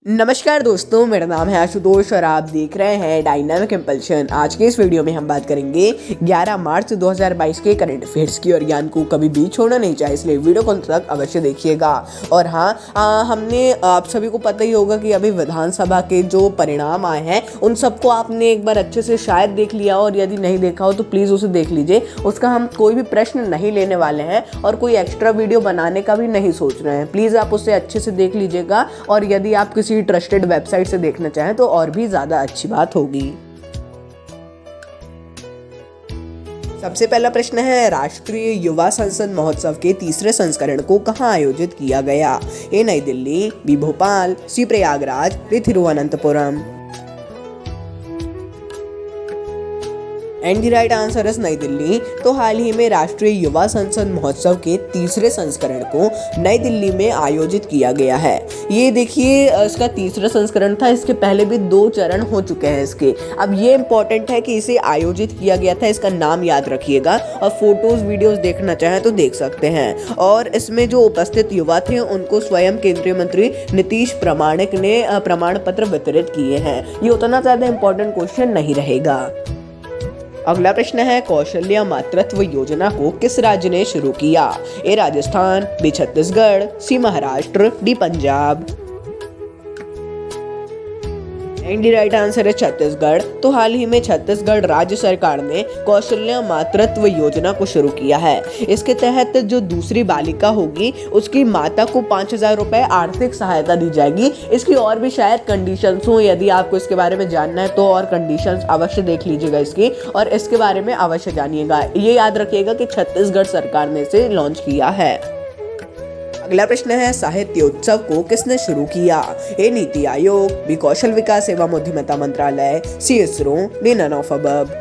नमस्कार दोस्तों, मेरा नाम है आशुतोष और आप देख रहे हैं डायनामिक इम्पल्शन। आज के इस वीडियो में हम बात करेंगे 11 मार्च 2022 के करंट अफेयर्स की और ज्ञान को कभी भी छोड़ना नहीं चाहिए, इसलिए वीडियो को अंत तक अवश्य देखिएगा। और हाँ, हमने आप सभी को पता ही होगा कि अभी विधानसभा के जो परिणाम आए हैं उन सबको आपने एक बार अच्छे से शायद देख लिया हो, और यदि नहीं देखा हो तो प्लीज़ उसे देख लीजिए। उसका हम कोई भी प्रश्न नहीं लेने वाले हैं और कोई एक्स्ट्रा वीडियो बनाने का भी नहीं सोच रहे हैं। प्लीज़ आप उसे अच्छे से देख लीजिएगा, और यदि आप किसी ट्रस्टेड वेबसाइट से देखना चाहें तो और भी ज्यादा अच्छी बात होगी। सबसे पहला प्रश्न है, राष्ट्रीय युवा संसद महोत्सव के तीसरे संस्करण को कहां आयोजित किया गया? A New Delhi, B Bhopal, C Prayagraj, D Thiruvananthapuram. And the right answer is New Delhi. तो हाल ही में राष्ट्रीय युवा संसद महोत्सव के तीसरे संस्करण को नई दिल्ली में आयोजित किया गया है। ये देखिए, इसका तीसरा संस्करण था, इसके पहले भी 2 चरण हो चुके हैं इसके। अब ये इम्पोर्टेंट है कि इसे आयोजित किया गया था, इसका नाम याद रखिएगा, और फोटोज वीडियोस देखना चाहें तो देख सकते हैं। और इसमें जो उपस्थित युवा थे उनको स्वयं केंद्रीय मंत्री नीतीश प्रामाणिक ने प्रमाण पत्र वितरित किए हैं। ये उतना ज्यादा इम्पोर्टेंट क्वेश्चन नहीं रहेगा। अगला प्रश्न है, कौशल्य मातृत्व योजना को किस राज्य ने शुरू किया? A Rajasthan, B Chhattisgarh, C Maharashtra, D Punjab. And the right answer है छत्तीसगढ़। तो हाल ही में छत्तीसगढ़ राज्य सरकार ने कौशल्य मातृत्व योजना को शुरू किया है। इसके तहत जो दूसरी बालिका होगी उसकी माता को 5,000 रुपए आर्थिक सहायता दी जाएगी। इसकी और भी शायद कंडीशंस हो, यदि आपको इसके बारे में जानना है तो और कंडीशंस अवश्य देख लीजिएगा इसकी, और इसके बारे में अवश्य जानिएगा। ये याद रखिएगा कि छत्तीसगढ़ सरकार ने इसे लॉन्च किया है। अगला प्रश्न है, साहित्य उत्सव को किसने शुरू किया? ए नीति आयोग, बी कौशल विकास एवं उद्यमिता मंत्रालय, C ISRO, D none of above.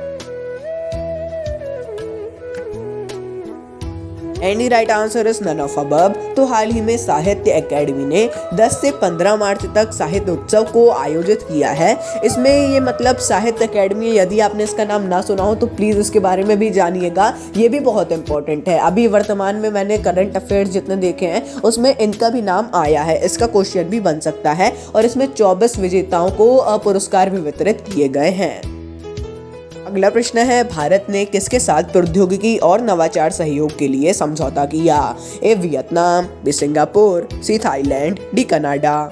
And the right answer is none of above. तो हाल ही में साहित्य अकेडमी ने 10 से 15 मार्च तक साहित्य उत्सव को आयोजित किया है। इसमें ये मतलब साहित्य अकेडमी, यदि आपने इसका नाम ना सुना हो तो प्लीज इसके बारे में भी जानिएगा, ये भी बहुत इंपॉर्टेंट है। अभी वर्तमान में मैंने करंट अफेयर्स जितने देखे हैं उसमें इनका भी नाम आया है, इसका क्वेश्चन भी बन सकता है। और इसमें 24 विजेताओं को पुरस्कार भी वितरित किए गए हैं। अगला प्रश्न है, भारत ने किसके साथ प्रौद्योगिकी और नवाचार सहयोग के लिए समझौता किया? A Vietnam, B Singapore, C Thailand, D Canada.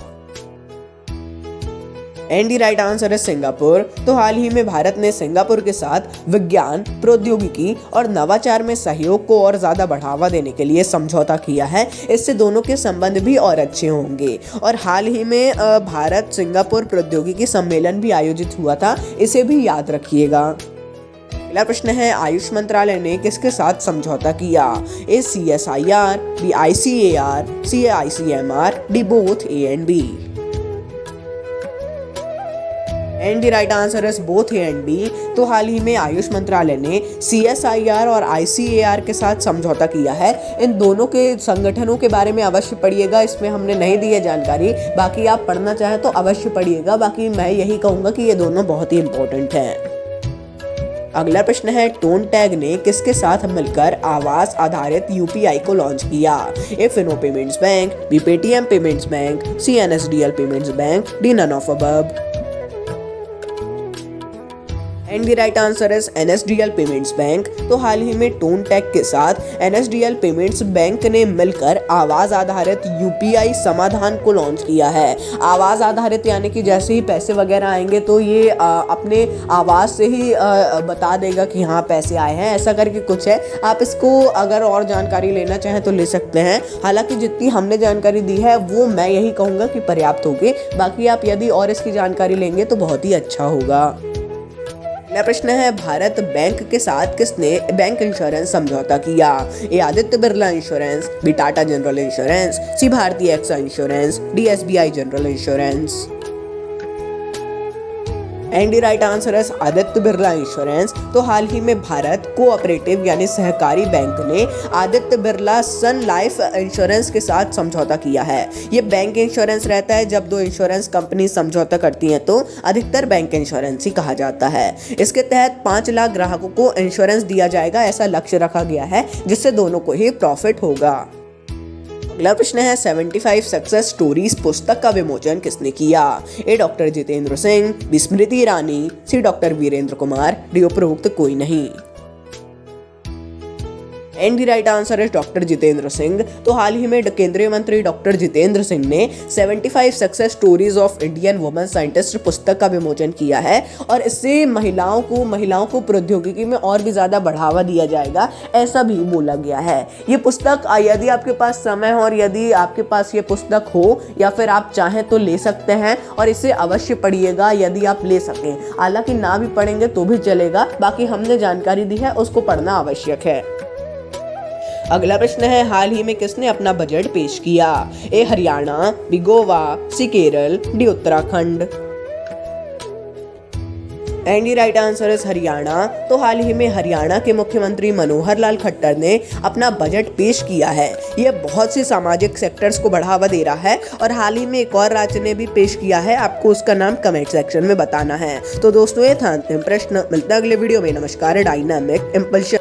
And the right answer है सिंगापुर। तो हाल ही में भारत ने सिंगापुर के साथ विज्ञान, प्रौद्योगिकी और नवाचार में सहयोग को और ज्यादा बढ़ावा देने के लिए समझौता किया है। इससे दोनों के संबंध भी और अच्छे होंगे। और हाल ही में भारत सिंगापुर प्रौद्योगिकी सम्मेलन भी आयोजित हुआ था, इसे भी याद रखिएगा। अगला प्रश्न है, आयुष मंत्रालय ने किसके साथ समझौता किया? A CSIR, B ICAR, C ICMR, D both A and B. And the right answer is both A and B. तो हाल ही में आयुष मंत्रालय ने CSIR और ICAR के साथ समझौता किया है। इन दोनों के संगठनों के बारे में अवश्य पढ़िएगा, इसमें हमने नहीं दी है जानकारी, बाकी आप पढ़ना चाहें तो अवश्य पढ़िएगा। बाकी मैं यही कहूँगा कि ये दोनों बहुत ही इंपॉर्टेंट हैं। अगला प्रश्न है, टोन टैग ने किसके साथ मिलकर आवास आधारित UPI को लॉन्च किया? A Fino payments bank, B Paytm payments bank, C NSDL payments bank, D none of above. And the right answer is NSDL payments bank. तो हाल ही में टोन टैग के साथ NSDL पेमेंट्स बैंक ने मिलकर आवाज आधारित UPI समाधान को लॉन्च किया है। आवाज आधारित यानी कि जैसे ही पैसे वगैरह आएंगे तो ये अपने आवाज से ही बता देगा कि हाँ पैसे आए हैं, ऐसा करके कुछ है। आप इसको अगर और जानकारी लेना चाहें तो ले सकते हैं। हालांकि जितनी हमने जानकारी दी है वो मैं यही कहूँगा कि पर्याप्त होगी। बाकी आप यदि और इसकी जानकारी लेंगे तो बहुत ही अच्छा होगा। अगला प्रश्न है, भारत बैंक के साथ किसने बैंक इंश्योरेंस समझौता किया? A Aditya Birla insurance, B Tata general insurance, C Bharatiya AXA insurance, D SBI general insurance. And the right answer है आदित्य बिरला इंश्योरेंस। तो हाल ही में भारत कोऑपरेटिव यानी सहकारी बैंक ने आदित्य बिरला सन लाइफ इंश्योरेंस के साथ समझौता किया है। ये बैंक इंश्योरेंस रहता है, जब 2 इंश्योरेंस कंपनी समझौता करती हैं तो अधिकतर बैंक इंश्योरेंस ही कहा जाता है। इसके तहत 5 लाख ग्राहकों को इंश्योरेंस दिया जाएगा, ऐसा लक्ष्य रखा गया है, जिससे दोनों को ही प्रॉफिट होगा। अगला प्रश्न है 75 सक्सेस स्टोरीज पुस्तक का विमोचन किसने किया? ए डॉक्टर जितेंद्र सिंह, बी स्मृति ईरानी, सी डॉक्टर वीरेंद्र कुमार, डी उपरोक्त कोई नहीं। एंड द राइट आंसर है डॉक्टर जितेंद्र सिंह। तो हाल ही में केंद्रीय मंत्री डॉक्टर जितेंद्र सिंह ने 75 success stories of Indian women scientist पुस्तक का विमोचन किया है और इससे महिलाओं को प्रौद्योगिकी में और भी ज़्यादा बढ़ावा दिया जाएगा, ऐसा भी बोला गया है। ये पुस्तक यदि आपके पास समय हो और यदि आपके पास ये पुस्तक हो या फिर आप चाहें तो ले सकते हैं और इसे अवश्य पढ़िएगा यदि आप ले सकें। हालांकि ना भी पढ़ेंगे तो भी चलेगा, बाकी हमने जानकारी दी है उसको पढ़ना आवश्यक है। अगला प्रश्न है हाल ही में किसने अपना बजट पेश किया? A Haryana, B Goa, C Kerala, D Uttarakhand. And the right answer is Haryana. तो हाल ही में हरियाणा के मुख्यमंत्री मनोहर लाल खट्टर ने अपना बजट पेश किया है। यह बहुत सी सामाजिक सेक्टर्स को बढ़ावा दे रहा है और हाल ही में एक और राज्य ने भी पेश किया है, आपको उसका नाम कमेंट सेक्शन में बताना है। तो दोस्तों ये था अंतिम प्रश्न, मिलते हैं अगले वीडियो में। नमस्कार। Dynamic impulsion.